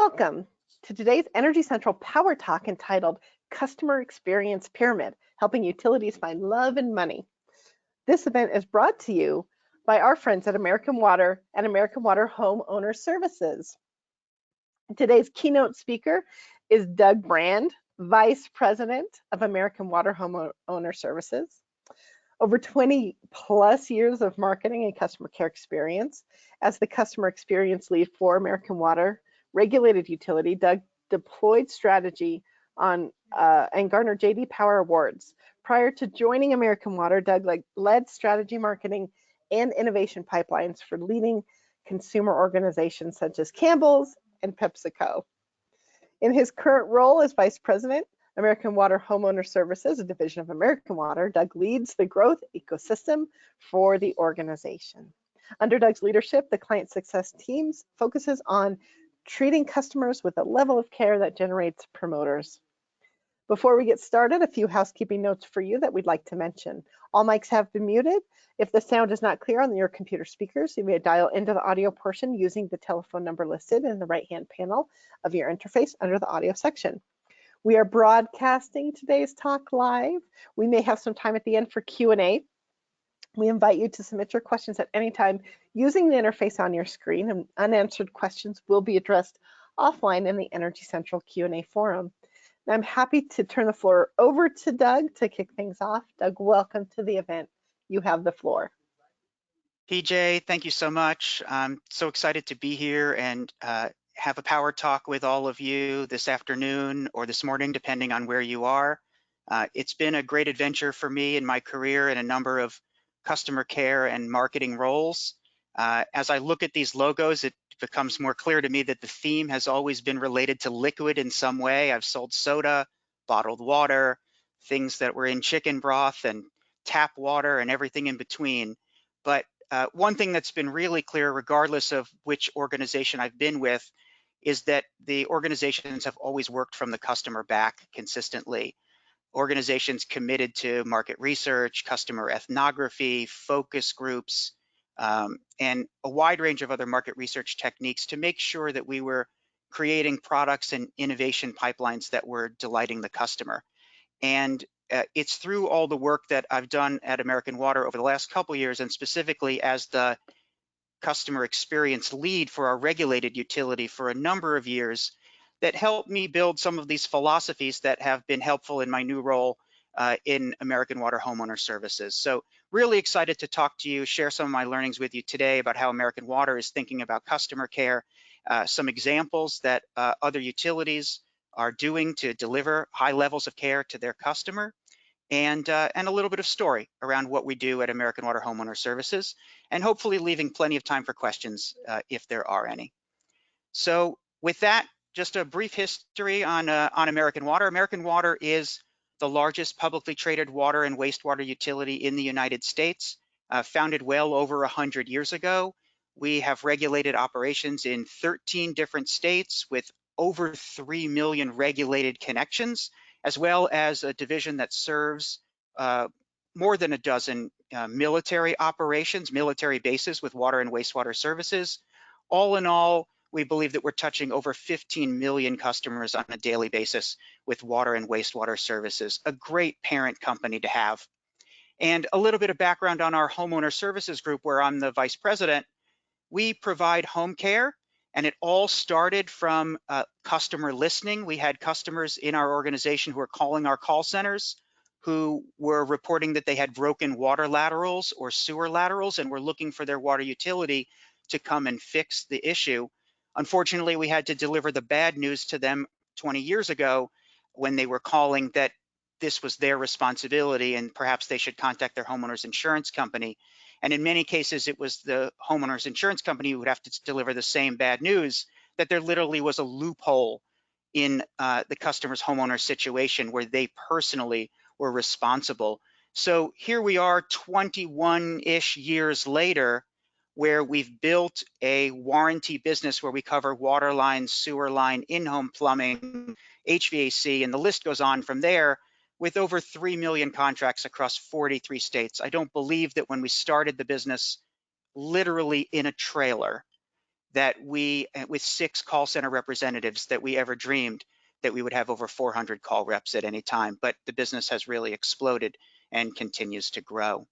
Welcome to today's Energy Central Power Talk entitled Customer Experience Pyramid, helping utilities find love and money. This event is brought to you by our friends at American Water and American Water Homeowner Services. Today's keynote speaker is Doug Brand, Vice President of American Water Homeowner Services. Over 20 plus years of marketing and customer care experience as the customer experience lead for American Water regulated utility, Doug deployed strategy on and garnered J.D. Power Awards. Prior to joining American Water, Doug led strategy marketing and innovation pipelines for leading consumer organizations such as Campbell's and PepsiCo. In his current role as Vice President, American Water Homeowner Services, a division of American Water, Doug leads the growth ecosystem for the organization. Under Doug's leadership, the client success teams focuses on treating customers with a level of care that generates promoters. Before we get started, a few housekeeping notes for you that we'd like to mention. All mics have been muted. If the sound is not clear on your computer speakers, you may dial into the audio portion using the telephone number listed in the right-hand panel of your interface under the audio section. We are broadcasting today's talk live. We may have some time at the end for Q&A. We invite you to submit your questions at any time using the interface on your screen, and unanswered questions will be addressed offline in the Energy Central Q&A forum. And I'm happy to turn the floor over to Doug to kick things off. Doug, welcome to the event. You have the floor. PJ, thank you so much. I'm so excited to be here and have a power talk with all of you this afternoon or this morning, depending on where you are. It's been a great adventure for me in my career in a number of customer care and marketing roles. As I look at these logos, it becomes more clear to me that the theme has always been related to liquid in some way. I've sold soda, bottled water, things that were in chicken broth and tap water and everything in between. But one thing that's been really clear, regardless of which organization I've been with, is that the organizations have always worked from the customer back consistently. Organizations committed to market research, customer ethnography, focus groups, and a wide range of other market research techniques to make sure that we were creating products and innovation pipelines that were delighting the customer. And it's through all the work that I've done at American Water over the last couple of years, and specifically as the customer experience lead for our regulated utility for a number of years, that helped me build some of these philosophies that have been helpful in my new role in American Water Homeowner Services. So really excited to talk to you, share some of my learnings with you today about how American Water is thinking about customer care, some examples that other utilities are doing to deliver high levels of care to their customer, and a little bit of story around what we do at American Water Homeowner Services, and hopefully leaving plenty of time for questions if there are any. So with that, just a brief history on American Water. American Water is the largest publicly traded water and wastewater utility in the United States, founded well over 100 years ago. We have regulated operations in 13 different states with over 3 million regulated connections, as well as a division that serves more than a dozen military operations, military bases with water and wastewater services. All in all, we believe that we're touching over 15 million customers on a daily basis with water and wastewater services, a great parent company to have. And a little bit of background on our homeowner services group, where I'm the vice president. We provide home care, and it all started from customer listening. We had customers in our organization who were calling our call centers, who were reporting that they had broken water laterals or sewer laterals and were looking for their water utility to come and fix the issue. Unfortunately, we had to deliver the bad news to them 20 years ago when they were calling that this was their responsibility and perhaps they should contact their homeowner's insurance company. And in many cases, it was the homeowner's insurance company who would have to deliver the same bad news, that there literally was a loophole in the customer's homeowner situation where they personally were responsible. So here we are 21-ish years later, where we've built a warranty business where we cover water line, sewer line, in-home plumbing, HVAC, and the list goes on from there, with over 3 million contracts across 43 states. I don't believe that when we started the business literally in a trailer, that we, with 6 call center representatives, that we ever dreamed that we would have over 400 call reps at any time, but the business has really exploded and continues to grow.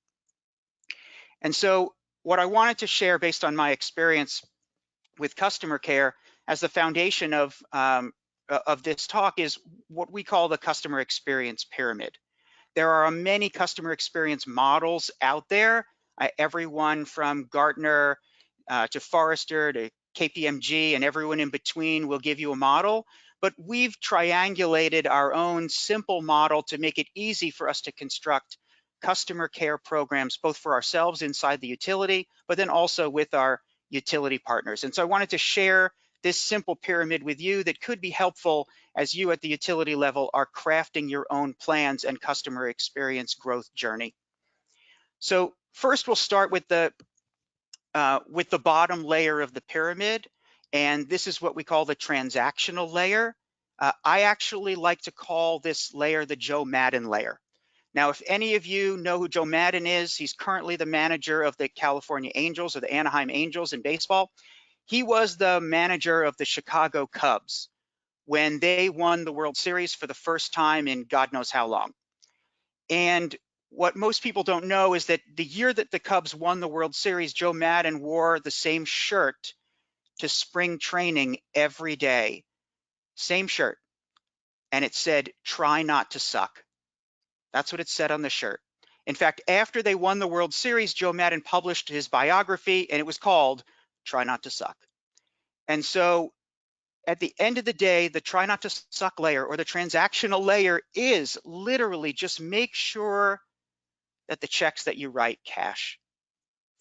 And so what I wanted to share based on my experience with customer care as the foundation of this talk is what we call the customer experience pyramid. There are many customer experience models out there, everyone from Gartner to Forrester to KPMG and everyone in between will give you a model, but we've triangulated our own simple model to make it easy for us to construct customer care programs, both for ourselves inside the utility, but then also with our utility partners. And so I wanted to share this simple pyramid with you that could be helpful as you at the utility level are crafting your own plans and customer experience growth journey. So first we'll start with the bottom layer of the pyramid, and this is what we call the transactional layer. I actually like to call this layer the Joe Madden layer. Now, if any of you know who Joe Madden is, he's currently the manager of the California Angels or the Anaheim Angels in baseball. He was the manager of the Chicago Cubs when they won the World Series for the first time in God knows how long. And what most people don't know is that the year that the Cubs won the World Series, Joe Madden wore the same shirt to spring training every day. Same shirt. And it said, "Try not to suck." That's what it said on the shirt. In fact, after they won the World Series, Joe Madden published his biography, and it was called "Try Not to Suck." And so at the end of the day, the try not to suck layer or the transactional layer is literally just make sure that the checks that you write cash.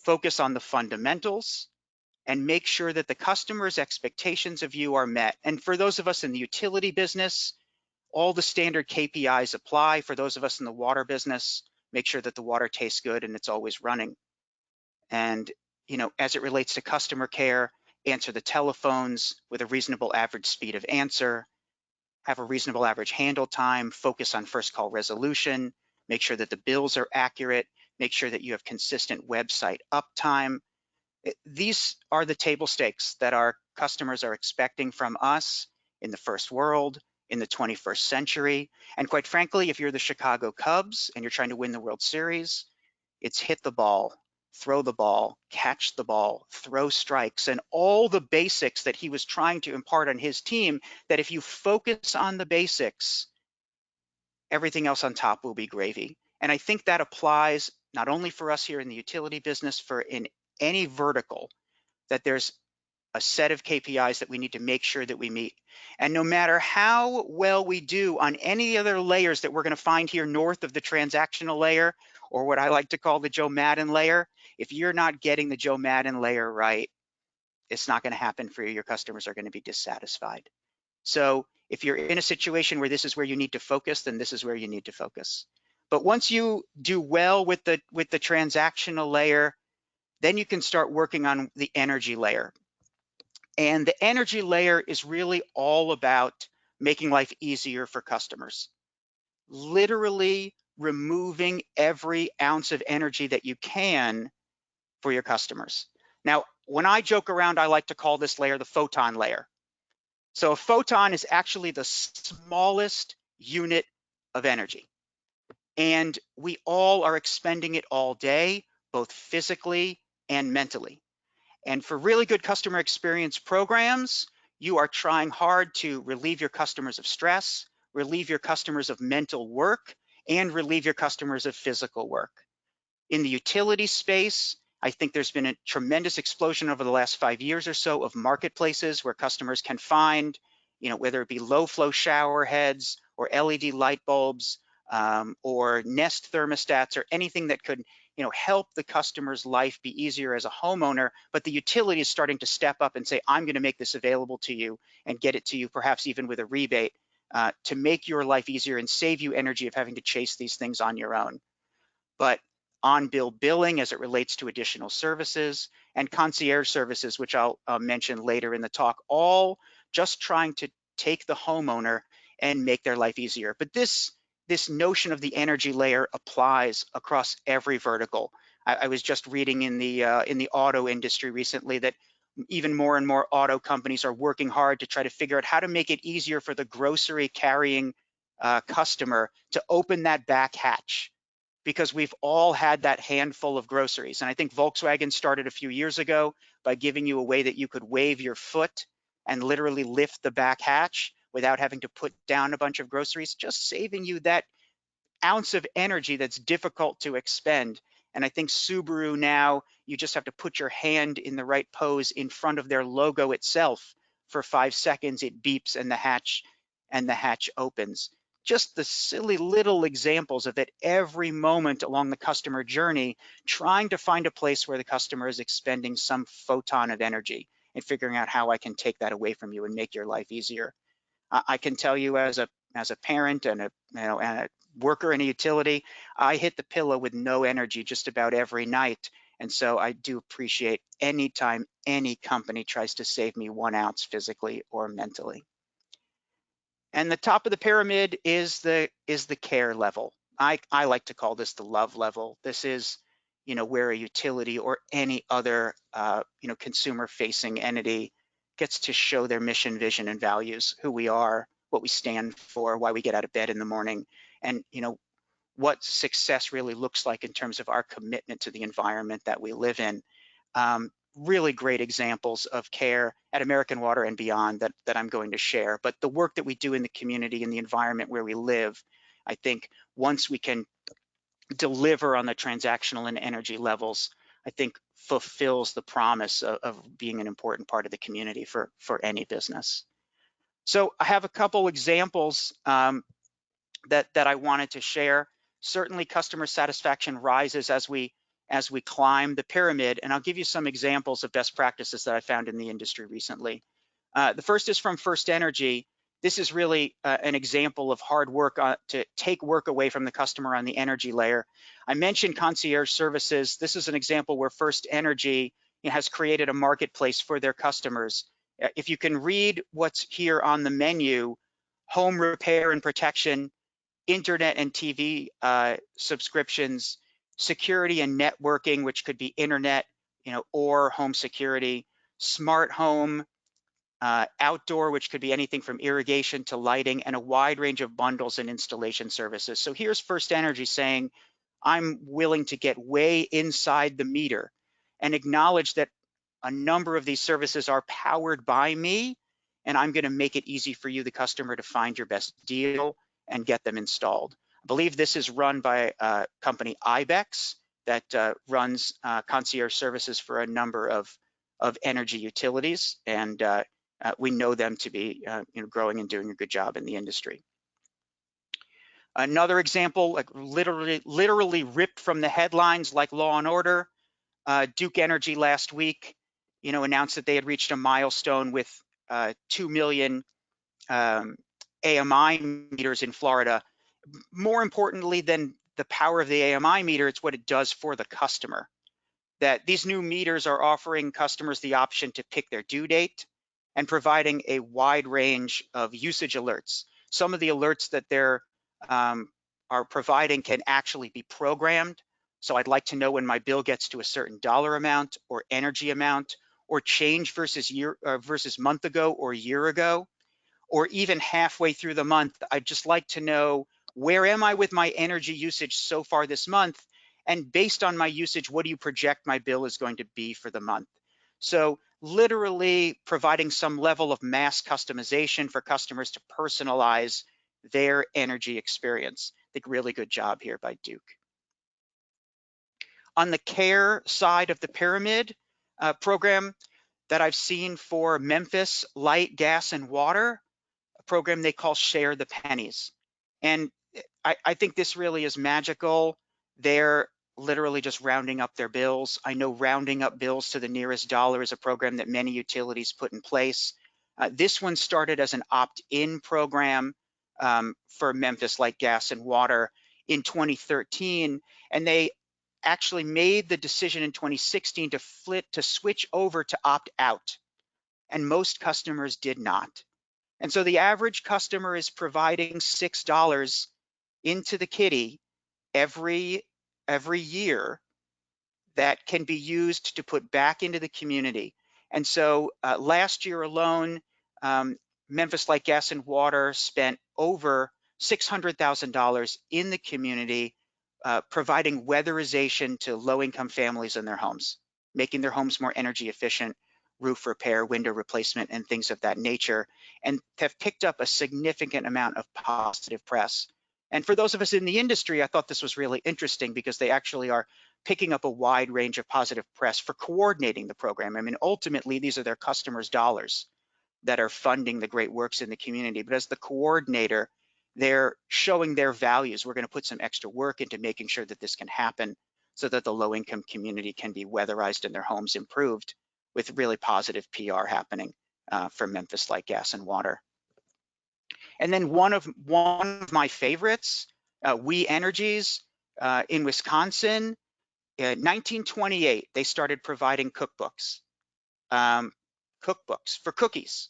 Focus on the fundamentals and make sure that the customer's expectations of you are met. And for those of us in the utility business, all the standard KPIs apply. For those of us in the water business, make sure that the water tastes good and it's always running. And, as it relates to customer care, answer the telephones with a reasonable average speed of answer, have a reasonable average handle time, focus on first call resolution, make sure that the bills are accurate, make sure that you have consistent website uptime. These are the table stakes that our customers are expecting from us in the first world, in the 21st century. And quite frankly, if you're the Chicago Cubs and you're trying to win the World Series, it's hit the ball, throw the ball, catch the ball, throw strikes, and all the basics that he was trying to impart on his team, that if you focus on the basics, everything else on top will be gravy. And I think that applies not only for us here in the utility business, for in any vertical, that there's a set of KPIs that we need to make sure that we meet. And no matter how well we do on any other layers that we're going to find here north of the transactional layer, or what I like to call the Joe Madden layer, if you're not getting the Joe Madden layer right, it's not going to happen for you. Your customers are going to be dissatisfied. So if you're in a situation where this is where you need to focus, then this is where you need to focus. But once you do well with the transactional layer, then you can start working on the energy layer. And the energy layer is really all about making life easier for customers. Literally removing every ounce of energy that you can for your customers. Now, when I joke around, I like to call this layer the photon layer. So a photon is actually the smallest unit of energy. And we all are expending it all day, both physically and mentally. And for really good customer experience programs, you are trying hard to relieve your customers of stress, relieve your customers of mental work, and relieve your customers of physical work. In the utility space, I think there's been a tremendous explosion over the last 5 years or so of marketplaces where customers can find, whether it be low flow shower heads or LED light bulbs or Nest thermostats or anything that could help the customer's life be easier as a homeowner, but the utility is starting to step up and say, I'm going to make this available to you and get it to you, perhaps even with a rebate, to make your life easier and save you energy of having to chase these things on your own. But on-bill billing as it relates to additional services and concierge services, which I'll mention later in the talk, all just trying to take the homeowner and make their life easier. But this notion of the energy layer applies across every vertical. I was just reading in the auto industry recently that even more and more auto companies are working hard to try to figure out how to make it easier for the grocery carrying customer to open that back hatch, because we've all had that handful of groceries. And I think Volkswagen started a few years ago by giving you a way that you could wave your foot and literally lift the back hatch without having to put down a bunch of groceries, just saving you that ounce of energy that's difficult to expend. And I think Subaru now, you just have to put your hand in the right pose in front of their logo itself. For 5 seconds, it beeps and the hatch opens. Just the silly little examples of at every moment along the customer journey, trying to find a place where the customer is expending some photon of energy and figuring out how I can take that away from you and make your life easier. I can tell you as a parent and a worker in a utility, I hit the pillow with no energy just about every night. And so I do appreciate any time any company tries to save me 1 ounce physically or mentally. And the top of the pyramid is the care level. I like to call this the love level. This is, where a utility or any other, consumer-facing entity gets to show their mission, vision, and values, who we are, what we stand for, why we get out of bed in the morning, and what success really looks like in terms of our commitment to the environment that we live in. Really great examples of care at American Water and beyond that I'm going to share. But the work that we do in the community and the environment where we live, I think once we can deliver on the transactional and energy levels, I think fulfills the promise of being an important part of the community for any business. So I have a couple examples that I wanted to share. Certainly customer satisfaction rises as we climb the pyramid, and I'll give you some examples of best practices that I found in the industry recently. The first is from First Energy. This is really an example of hard work to take work away from the customer on the energy layer. I mentioned concierge services. This is an example where First Energy has created a marketplace for their customers. If you can read what's here on the menu, home repair and protection, internet and TV subscriptions, security and networking, which could be internet, or home security, smart home, outdoor, which could be anything from irrigation to lighting, and a wide range of bundles and installation services. So here's First Energy saying, I'm willing to get way inside the meter and acknowledge that a number of these services are powered by me, and I'm going to make it easy for you, the customer, to find your best deal and get them installed. I believe this is run by company Ibex that runs concierge services for a number of energy utilities, and we know them to be growing and doing a good job in the industry. Another example, like literally ripped from the headlines, like Law and Order. Duke Energy last week, announced that they had reached a milestone with 2 million AMI meters in Florida. More importantly than the power of the AMI meter, it's what it does for the customer. That these new meters are offering customers the option to pick their due date and providing a wide range of usage alerts. Some of the alerts that they're are providing can actually be programmed. So I'd like to know when my bill gets to a certain dollar amount or energy amount, or change versus month ago or year ago, or even halfway through the month. I'd just like to know, where am I with my energy usage so far this month? And based on my usage, what do you project my bill is going to be for the month? So literally providing some level of mass customization for customers to personalize their energy experience. I think really good job here by Duke. On the care side of the pyramid, program that I've seen for Memphis Light, Gas, and Water, a program they call Share the Pennies. And I think this really is magical. They're literally just rounding up their bills. I know rounding up bills to the nearest dollar is a program that many utilities put in place. This one started as an opt-in program for Memphis Light, Gas, and Water in 2013, and they actually made the decision in 2016 to switch over to opt out, and most customers did not. And so the average customer is providing $6 into the kitty every year that can be used to put back into the community. And so last year alone, Memphis Light Gas and Water spent over $600,000 in the community providing weatherization to low-income families in their homes, making their homes more energy efficient, roof repair, window replacement, and things of that nature, and have picked up a significant amount of positive press. And for those of us in the industry, I thought this was really interesting because they actually are picking up a wide range of positive press for coordinating the program. I mean, ultimately, these are their customers' dollars that are funding the great works in the community. But as the coordinator, they're showing their values. We're going to put some extra work into making sure that this can happen so that the low-income community can be weatherized and their homes improved with really positive PR happening for Memphis Light Gas and Water. And then one of my favorites, We Energies in Wisconsin. In 1928, they started providing cookbooks for cookies.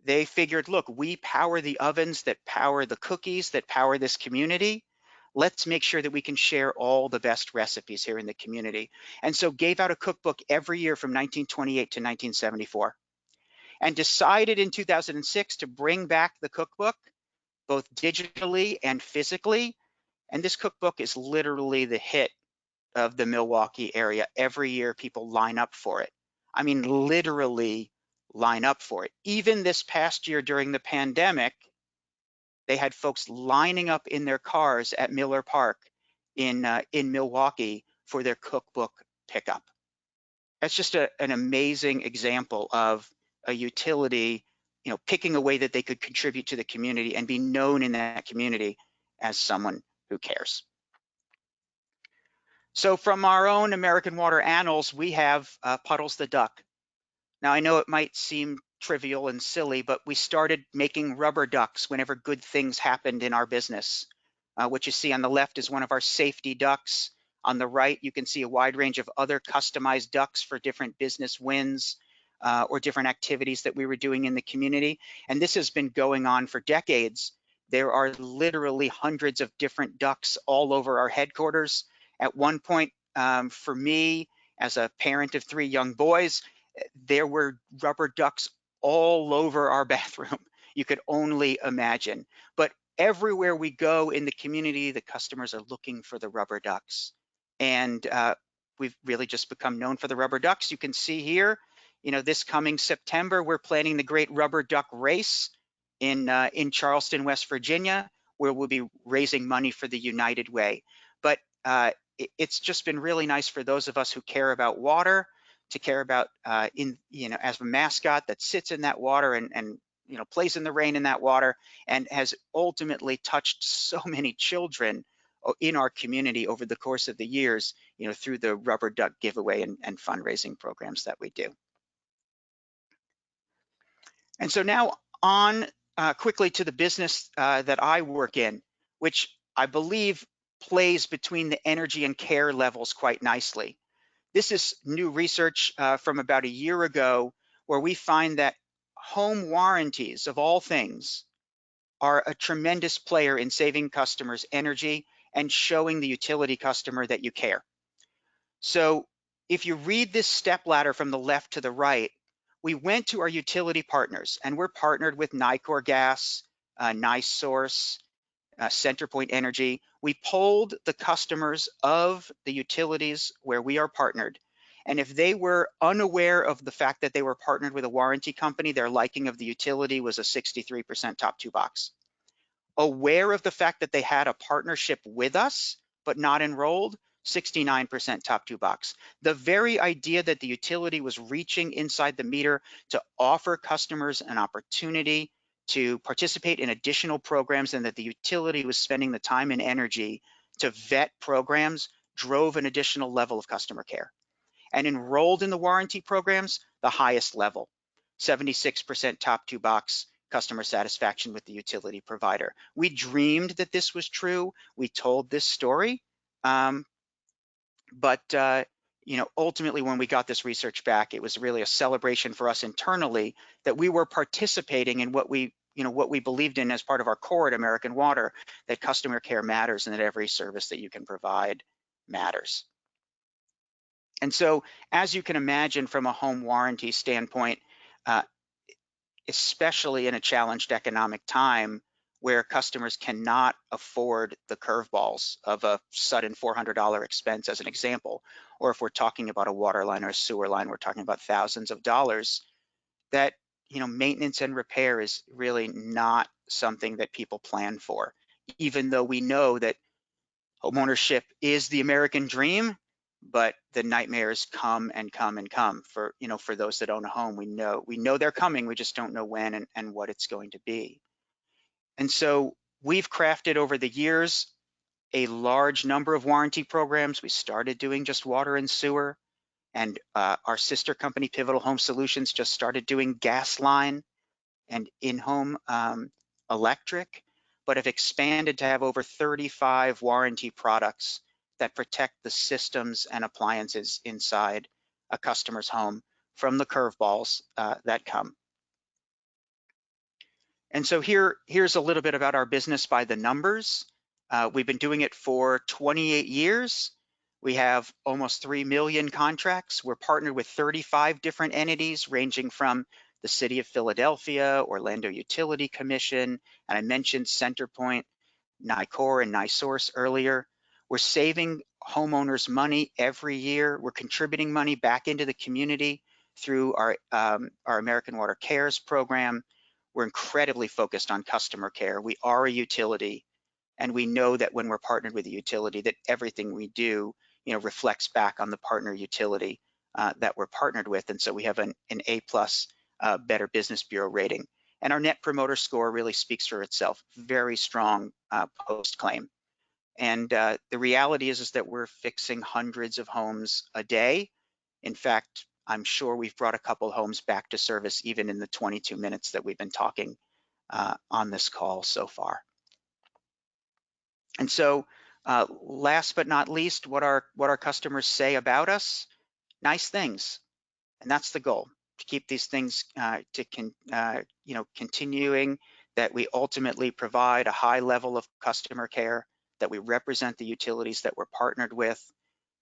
They figured, look, we power the ovens that power the cookies that power this community. Let's make sure that we can share all the best recipes here in the community. And so gave out a cookbook every year from 1928 to 1974, and decided in 2006 to bring back the cookbook, both digitally and physically. And this cookbook is literally the hit of the Milwaukee area. Every year people line up for it. I mean, literally line up for it. Even this past year during the pandemic, they had folks lining up in their cars at Miller Park in Milwaukee for their cookbook pickup. That's just an amazing example of a utility, picking a way that they could contribute to the community and be known in that community as someone who cares. So from our own American Water annals, we have Puddles the duck. Now, I know it might seem trivial and silly, but we started making rubber ducks whenever good things happened in our business. What you see on the left is one of our safety ducks. On the right, you can see a wide range of other customized ducks for different business wins or different activities that we were doing in the community. And this has been going on for decades. There are literally hundreds of different ducks all over our headquarters. At one point, for me, as a parent of 3 young boys, there were rubber ducks all over our bathroom. You could only imagine. But everywhere we go in the community, the customers are looking for the rubber ducks. And we've really just become known for the rubber ducks. You can see here, this coming September, we're planning the Great Rubber Duck Race in Charleston, West Virginia, where we'll be raising money for the United Way. But it's just been really nice for those of us who care about water to care about as a mascot that sits in that water and plays in the rain in that water, and has ultimately touched so many children in our community over the course of the years, through the rubber duck giveaway and fundraising programs that we do. And so now on quickly to the business that I work in, which I believe plays between the energy and care levels quite nicely. This is new research from about a year ago, where we find that home warranties, of all things, are a tremendous player in saving customers energy and showing the utility customer that you care. So if you read this stepladder from the left to the right, we went to our utility partners, and we're partnered with Nicor Gas, NiSource, CenterPoint Energy. We polled the customers of the utilities where we are partnered. And if they were unaware of the fact that they were partnered with a warranty company, their liking of the utility was a 63% top 2 box. Aware of the fact that they had a partnership with us, but not enrolled, 69% top 2 box. The very idea that the utility was reaching inside the meter to offer customers an opportunity to participate in additional programs, and that the utility was spending the time and energy to vet programs, drove an additional level of customer care. And enrolled in the warranty programs, the highest level, 76% top 2 box customer satisfaction with the utility provider. We dreamed that this was true. We told this story, but ultimately, when we got this research back, it was really a celebration for us internally that we were participating in what we believed in as part of our core at American Water, that customer care matters and that every service that you can provide matters. And so, as you can imagine from a home warranty standpoint, uh, especially in a challenged economic time where customers cannot afford the curveballs of a sudden $400 expense as an example, or if we're talking about a water line or a sewer line, we're talking about thousands of dollars, that maintenance and repair is really not something that people plan for, even though we know that homeownership is the American dream, but the nightmares come and come and come for for those that own a home. We know they're coming. We just don't know when and what it's going to be. And so we've crafted over the years a large number of warranty programs. We started doing just water and sewer, and our sister company, Pivotal Home Solutions, just started doing gas line and in-home electric, but have expanded to have over 35 warranty products that protect the systems and appliances inside a customer's home from the curveballs that come. And so here's a little bit about our business by the numbers. We've been doing it for 28 years. We have almost 3 million contracts. We're partnered with 35 different entities ranging from the City of Philadelphia, Orlando Utility Commission, and I mentioned CenterPoint, NICOR, and NiSource earlier. We're saving homeowners money every year. We're contributing money back into the community through our American Water Cares program. We're incredibly focused on customer care. We are a utility, and we know that when we're partnered with a utility, that everything we do, reflects back on the partner utility that we're partnered with. And so we have an A+ Better Business Bureau rating. And our Net Promoter Score really speaks for itself. Very strong post-claim. And the reality is that we're fixing hundreds of homes a day. In fact, I'm sure we've brought a couple homes back to service even in the 22 minutes that we've been talking on this call so far. And so last but not least, what our customers say about us, nice things. And that's the goal, to keep these things continuing, that we ultimately provide a high level of customer care, that we represent the utilities that we're partnered with,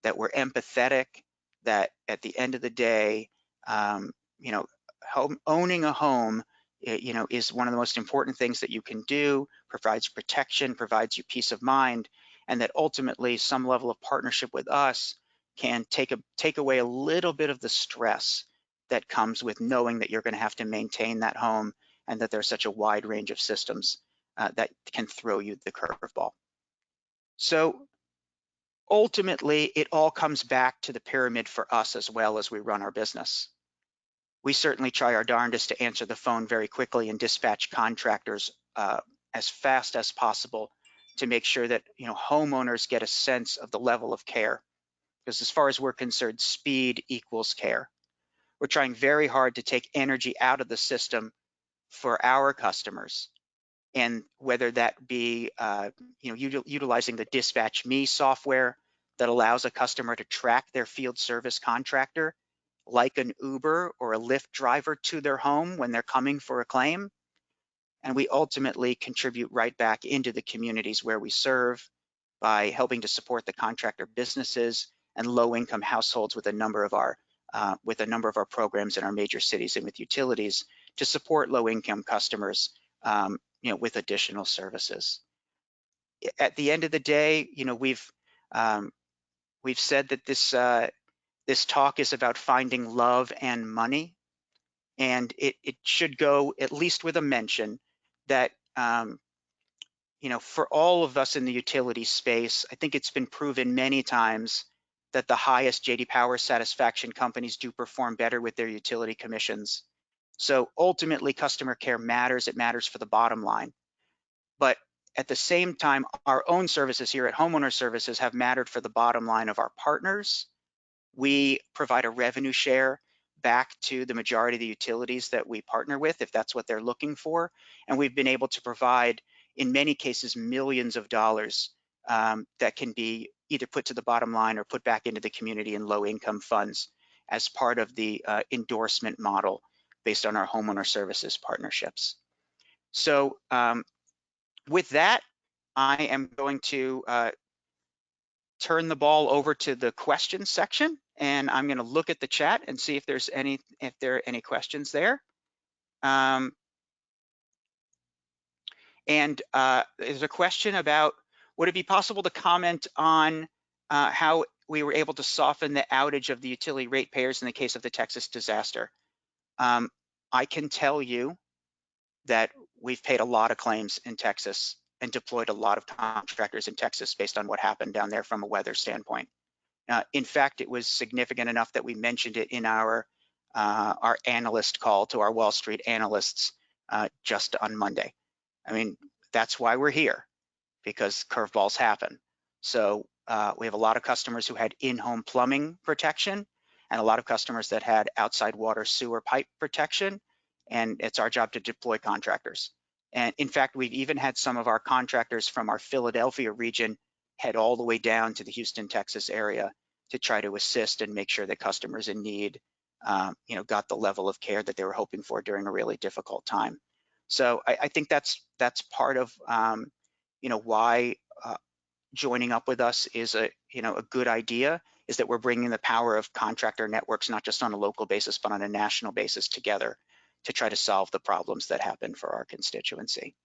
that we're empathetic, that at the end of the day, owning a home, is one of the most important things that you can do, provides protection, provides you peace of mind, and that ultimately some level of partnership with us can take away a little bit of the stress that comes with knowing that you're going to have to maintain that home and that there's such a wide range of systems that can throw you the curveball. So ultimately, it all comes back to the pyramid for us as well as we run our business. We certainly try our darndest to answer the phone very quickly and dispatch contractors as fast as possible to make sure that homeowners get a sense of the level of care. Because as far as we're concerned, speed equals care. We're trying very hard to take energy out of the system for our customers, and whether that be utilizing the Dispatch Me software that allows a customer to track their field service contractor like an Uber or a Lyft driver to their home when they're coming for a claim. And we ultimately contribute right back into the communities where we serve by helping to support the contractor businesses and low-income households with a number of our programs in our major cities and with utilities to support low-income customers, with additional services. At the end of the day, we've said that this talk is about finding love and money, and it should go at least with a mention that for all of us in the utility space, I think it's been proven many times that the highest J.D. Power satisfaction companies do perform better with their utility commissions. So ultimately, customer care matters. It matters for the bottom line. But at the same time, our own services here at Homeowner Services have mattered for the bottom line of our partners. We provide a revenue share back to the majority of the utilities that we partner with, if that's what they're looking for. And we've been able to provide, in many cases, millions of dollars that can be either put to the bottom line or put back into the community in low-income funds as part of the endorsement model based on our Homeowner Services partnerships. So with that, I am going to turn the ball over to the questions section. and I'm going to look at the chat and see if there are any questions there. There's a question about, would it be possible to comment on how we were able to soften the outage of the utility ratepayers in the case of the Texas disaster? I can tell you that we've paid a lot of claims in Texas and deployed a lot of contractors in Texas based on what happened down there from a weather standpoint. In fact, it was significant enough that we mentioned it in our analyst call to our Wall Street analysts just on Monday. I mean, that's why we're here, because curveballs happen. So we have a lot of customers who had in-home plumbing protection and a lot of customers that had outside water sewer pipe protection, and it's our job to deploy contractors. And in fact, we've even had some of our contractors from our Philadelphia region head all the way down to the Houston, Texas area to try to assist and make sure that customers in need got the level of care that they were hoping for during a really difficult time. So I think that's part of why joining up with us is a good idea, is that we're bringing the power of contractor networks, not just on a local basis, but on a national basis together to try to solve the problems that happen for our constituency.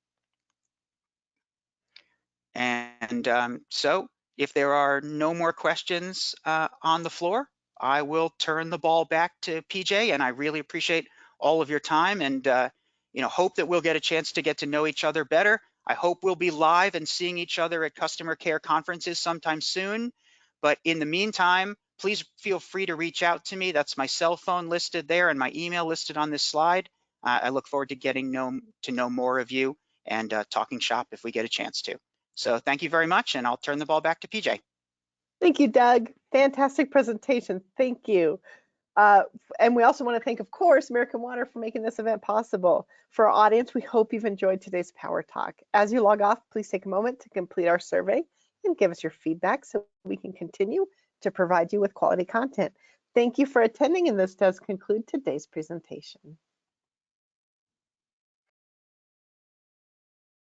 And so if there are no more questions on the floor, I will turn the ball back to PJ, and I really appreciate all of your time, and hope that we'll get a chance to get to know each other better. I hope we'll be live and seeing each other at customer care conferences sometime soon. But in the meantime, please feel free to reach out to me. That's my cell phone listed there and my email listed on this slide. I look forward to getting to know more of you and talking shop if we get a chance to. So thank you very much, and I'll turn the ball back to PJ. Thank you, Doug. Fantastic presentation. Thank you. And we also want to thank, of course, American Water for making this event possible. For our audience, we hope you've enjoyed today's Power Talk. As you log off, please take a moment to complete our survey and give us your feedback so we can continue to provide you with quality content. Thank you for attending, and this does conclude today's presentation.